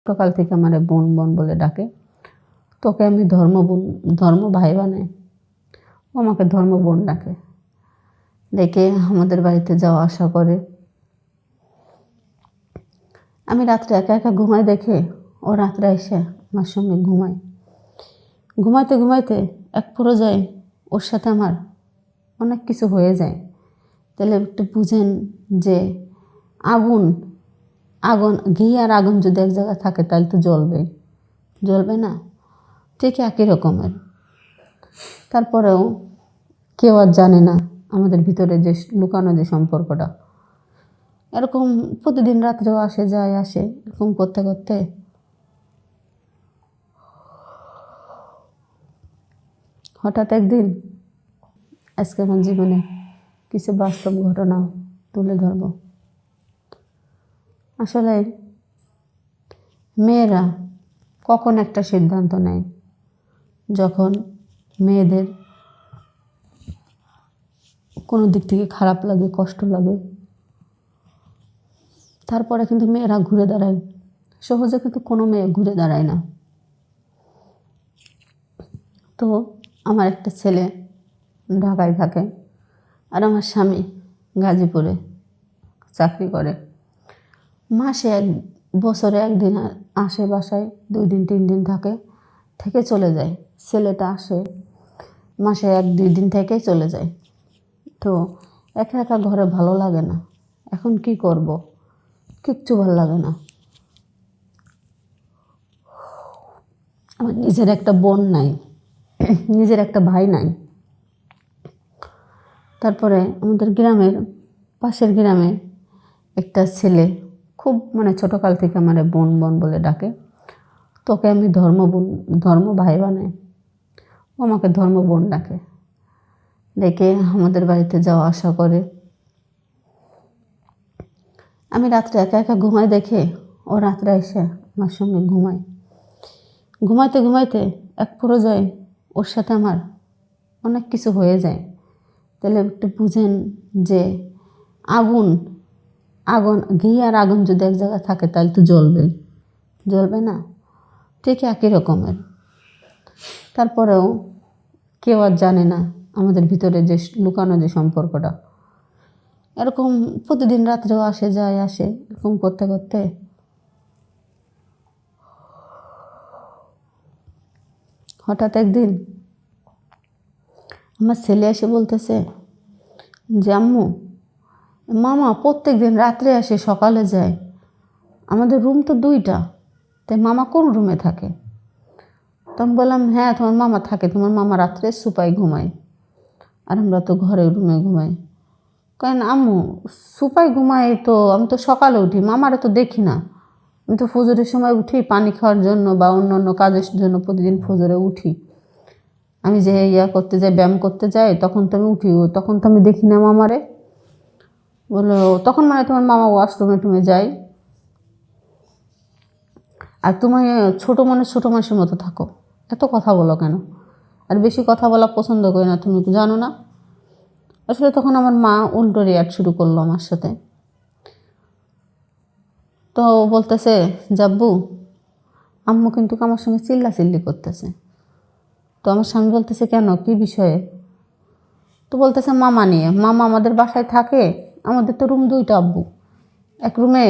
সকাল থেকে আমার বোন বোন বলে ডাকে। তোকে আমি ধর্ম ভাই বানাই, ও আমাকে ধর্ম বোন ডাকে। ডেকে আমাদের বাড়িতে যাওয়া আসা করে। আমি রাত্রে একা একা ঘুমাই দেখে ও রাত্রে এসে আমার সঙ্গে ঘুমায়। ঘুমাইতে ঘুমাইতে এক পর্যায়ে ওর সাথে আমার অনেক কিছু হয়ে যায়। তাহলে একটু বুঝেন যে আগুন আগুন ঘি আর আগুন যদি এক জায়গায় থাকে তাহলে তো জ্বলবে না, ঠিক একই রকমের। তারপরেও কেউ আর জানে না আমাদের ভিতরে যে লুকানো যে সম্পর্কটা। এরকম প্রতিদিন রাত্রেও আসে এরকম করতে করতে হঠাৎ একদিন আজকে আমার জীবনে কিছু বাস্তব ঘটনা তুলে ধরব। আসলে মেয়েরা কখন একটা সিদ্ধান্ত নেয় যখন মেয়েদের কোনো দিক থেকে খারাপ লাগে, কষ্ট লাগে, তারপরে কিন্তু মেয়েরা ঘুরে দাঁড়ায়। সহজে কিন্তু কোনো মেয়ে ঘুরে দাঁড়ায় না। তো আমার একটা ছেলে ঢাকায় থাকে আর আমার স্বামী গাজীপুরে চাকরি করে। মাসে বছরে একদিন আসে বাসায়, 2 দিন 3 দিন থেকে চলে যায়। ছেলেটা আসে মাসে 1-2 দিন থেকেই চলে যায়। তো একা একা ঘরে ভালো লাগে না। এখন কি করব, কিচ্ছু ভালো লাগে না। আমার নিজের একটা বোন নাই, নিজের একটা ভাই নাই। তারপরে আমাদের পাশের গ্রামে একটা ছেলে খুব ছোটোকাল থেকে আমার বোন বোন বলে ডাকে। তোকে আমি ধর্ম ভাই বানাই, ও আমাকে ধর্ম বোন ডাকে। ডেকে আমাদের বাড়িতে যাওয়া আসা করে। আমি রাত্রে একা একা ঘুমাই দেখে ও রাত্রে এসে আমার সঙ্গে ঘুমায়। ঘুমাইতে ঘুমাইতে এক পর্যায়ে ওর সাথে আমার অনেক কিছু হয়ে যায়। তাহলে একটু বুঝেন যে আগুন ঘি আর আগুন যদি এক জায়গায় থাকে তাহলে তো জ্বলবে না, ঠিক একই রকমের। তারপরেও কেউ আর জানে না আমাদের ভিতরে যে লুকানো যে সম্পর্কটা। এরকম প্রতিদিন রাত্রেও আসে এরকম করতে করতে হঠাৎ একদিন আমার ছেলে এসে বলতেছে যে আম্মু, মামা প্রত্যেক দিন রাত্রে আসে সকালে যায়, আমাদের রুম তো 2টা, তাই মামা কোন রুমে থাকে? তখন বললাম হ্যাঁ তোমার মামা থাকে, তোমার মামা রাত্রে সুপায় ঘুমায় আর আমরা তো ঘরে রুমে ঘুমাই। কারণ আম্মু সুপায় ঘুমাই তো আমি তো সকালে উঠি, মামারে তো দেখি না। আমি তো ফজরের সময় উঠি পানি খাওয়ার জন্য বা অন্য কাজের জন্য, প্রতিদিন ফজরে উঠি। আমি যে করতে যাই, ব্যায়াম করতে যাই, তখন তো আমি উঠি, তখন তো আমি দেখি না মামারে। বললো তখন তোমার মামা ওয়াশরুমে টুমে যাই, আর তুমি ছোট মানুষের মতো থাকো, এত কথা বলো কেন? আর বেশি কথা বলা পছন্দ করি না, তুমি জানো না? আসলে তখন আমার মা উল্টো রিয়াক্ট শুরু করলো আমার সাথে। তো বলতেছে জাব্বু, আম্মু কিন্তু আমার সঙ্গে চিল্লাচিল্লি করতেছে। তো আমার স্বামী বলতেছে কেন, কি বিষয়ে? তো বলতেছে মামা নিয়ে, মামা আমাদের বাসায় থাকে, আমাদের তো রুম 2টা আব্বু, এক রুমে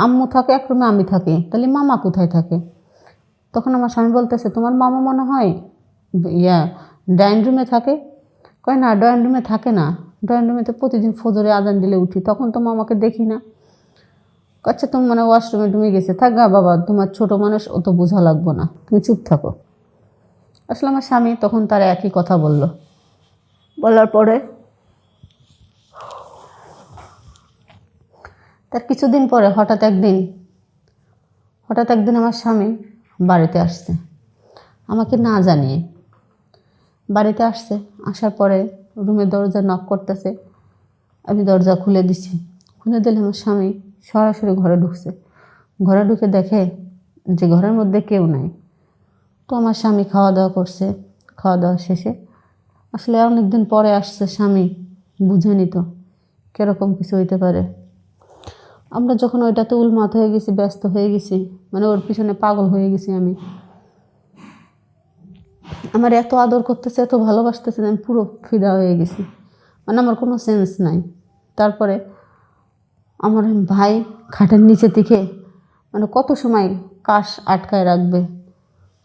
আম্মু থাকে, এক রুমে আমি থাকি, তাহলে মামা কোথায় থাকে? তখন আমার স্বামী বলতেছে তোমার মামা মনে হয় ড্রয়িং রুমে থাকে। কয় না, ড্রয়িং রুমে থাকে না, ড্রয়িং রুমে তো প্রতিদিন ফজরে আজান দিলে উঠি, তখন তো মামাকে দেখি না। আচ্ছা তুমি ওয়াশরুমে ডুমে গেছে, থাক গা বাবা, তোমার ছোট মানুষ, অত বোঝা লাগবো না, তুমি চুপ থাকো। আসলে আমার স্বামী তখন তার একই কথা বলার পরে তার কিছুদিন পরে হঠাৎ একদিন আমার স্বামী বাড়িতে আসছে, আমাকে না জানিয়ে বাড়িতে আসছে। আসার পরে রুমের দরজা নক করতেছে, আমি দরজা খুলে দিলে আমার স্বামী সরাসরি ঘরে ঢুকছে। ঘরে ঢুকে দেখে যে ঘরের মধ্যে কেউ নাই। তো আমার স্বামী খাওয়া দাওয়া করছে, খাওয়া দাওয়া শেষে আসলে অনেক দিন পরে আসছে স্বামী, বুঝেনি তো কীরকম কিছু হইতে পারে। আমরা যখন ওইটাতে উন্মাদ হয়ে গেছি, ব্যস্ত হয়ে গেছি, মানে ওর পিছনে পাগল হয়ে গেছি আমি। আমার এত আদর করতেছে, এত ভালোবাসতেছে, আমি পুরো ফিদা হয়ে গেছি, মানে আমার কোনো সেন্স নাই। তারপরে আমার ভাই খাটের নিচে থেকে মানে কত সময় কাশ আটকায় রাখবে,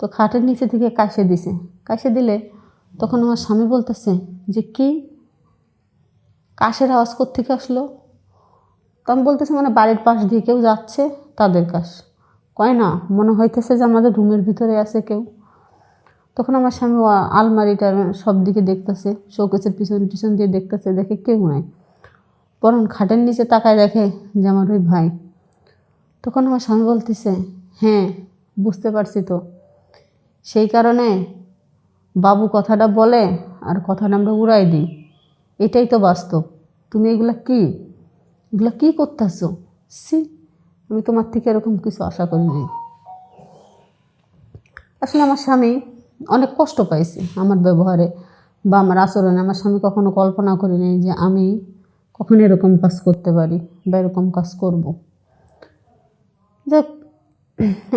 তো খাটের নিচে থেকে কাশে দিছে। কাশে দিলে তখন আমার স্বামী বলতেছে যে কি কাশের আওয়াজ কোত্থেকে আসলো? তো আমি বলতেছি মানে বাড়ির পাশ দিয়ে কেউ যাচ্ছে, তাদের কাশ। কয় না, মনে হইতেছে যে আমাদের রুমের ভিতরে আছে কেউ। তখন আমার স্বামী আলমারিটার সব দিকে দেখতেছে, শোকেসের পিছন পিছন দিয়ে দেখতেছে, দেখে কেউ নাই, বরং খাটের নিচে তাকায় দেখে যে আমার ওই ভাই। তখন আমার স্বামী বলতেছে, হ্যাঁ বুঝতে পারছি তো, সেই কারণে বাবু কথাটা বলে আর কথাটা আমরা উড়াই দিই, এটাই তো বাস্তব। তুমি এগুলা কী করতেছো? সি, আমি তোমার থেকে এরকম কিছু আশা করি নাই। আসলে আমার স্বামী অনেক কষ্ট পাইছে আমার ব্যবহারে বা আমার আচরণে। আমার স্বামী কখনো কল্পনা করি নাই যে আমি কখনো এরকম কাজ করতে পারি বা এরকম কাজ করব। যাক,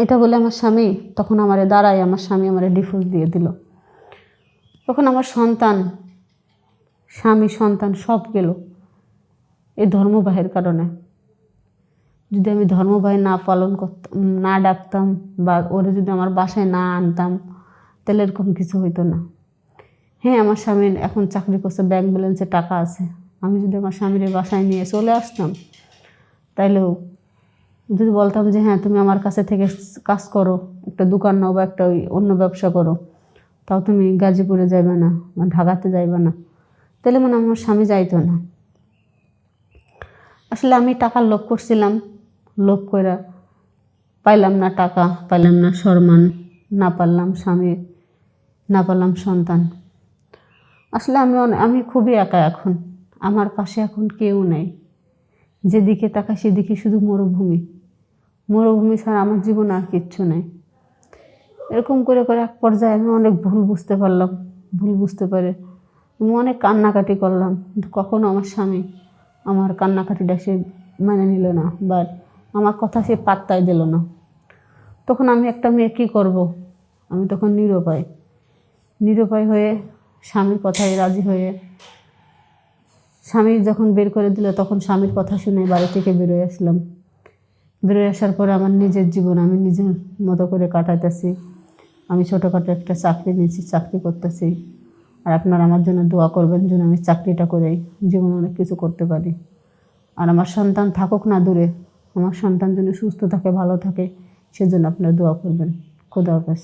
এটা বলে আমার স্বামী তখন আমারে দাঁড়ায়, আমার স্বামী আমারে ডিভোর্স দিয়ে দিল। তখন আমার স্বামী সন্তান সব গেল এই ধর্মবাহের কারণে। যদি আমি ধর্মবাহ না পালন করতাম, না ডাকতাম, বা ওরে যদি আমার বাসায় না আনতাম, তাহলে এরকম কিছু হইতো না। হ্যাঁ, আমার স্বামীর এখন চাকরি করছে, ব্যাংক ব্যালেন্সে টাকা আছে। আমি যদি আমার স্বামীর বাসায় নিয়ে চলে আসতাম, তাইলেও যদি বলতাম যে হ্যাঁ তুমি আমার কাছে থেকে কাজ করো, একটা দোকান নাও বা একটা অন্য ব্যবসা করো, তাও তুমি গাজীপুরে যাইবে না বা ঢাকাতে যাইবে না, তাহলে মানে আমার স্বামী যাইতো না। আসলে আমি টাকার লোভ করছিলাম, লোভ করে পাইলাম না টাকা, পাইলাম না সম্মান, না পারলাম স্বামী, না পারলাম সন্তান। আসলে আমি খুবই একা এখন, আমার পাশে এখন কেউ নেই। যেদিকে তাকাই সেদিকে শুধু মরুভূমি ছাড়া আমার জীবন আর কিচ্ছু নেই। এরকম করে করে এক পর্যায়ে আমি অনেক ভুল বুঝতে পারলাম। ভুল বুঝতে পারে আমি অনেক কান্নাকাটি করলাম, কিন্তু কখনো আমার স্বামী আমার কান্নাকাটিটা সে মেনে নিল না, বা আমার কথা সে পাত্তাই দিল না। তখন আমি একটা মেয়ে কী করব? আমি তখন নিরুপায় হয়ে স্বামীর কথায় রাজি হয়ে, স্বামী যখন বের করে দিল তখন স্বামীর কথা শুনে বাড়ি থেকে বেরোয় আসলাম। বেরোয় আসার পরে আমার নিজের জীবন আমি নিজের মতো করে কাটাইতেছি। আমি ছোটোখাটো একটা চাকরি নিয়েছি, চাকরি করতেছি। আর আপনারা আমার জন্য দোয়া করবেন যেন আমি চাকরিটা করেই জীবনে অনেক কিছু করতে পারি। আর আমার সন্তান থাকুক না দূরে, আমার সন্তান যেন সুস্থ থাকে, ভালো থাকে, সেজন্য আপনারা দোয়া করবেন। খোদা হাফেজ।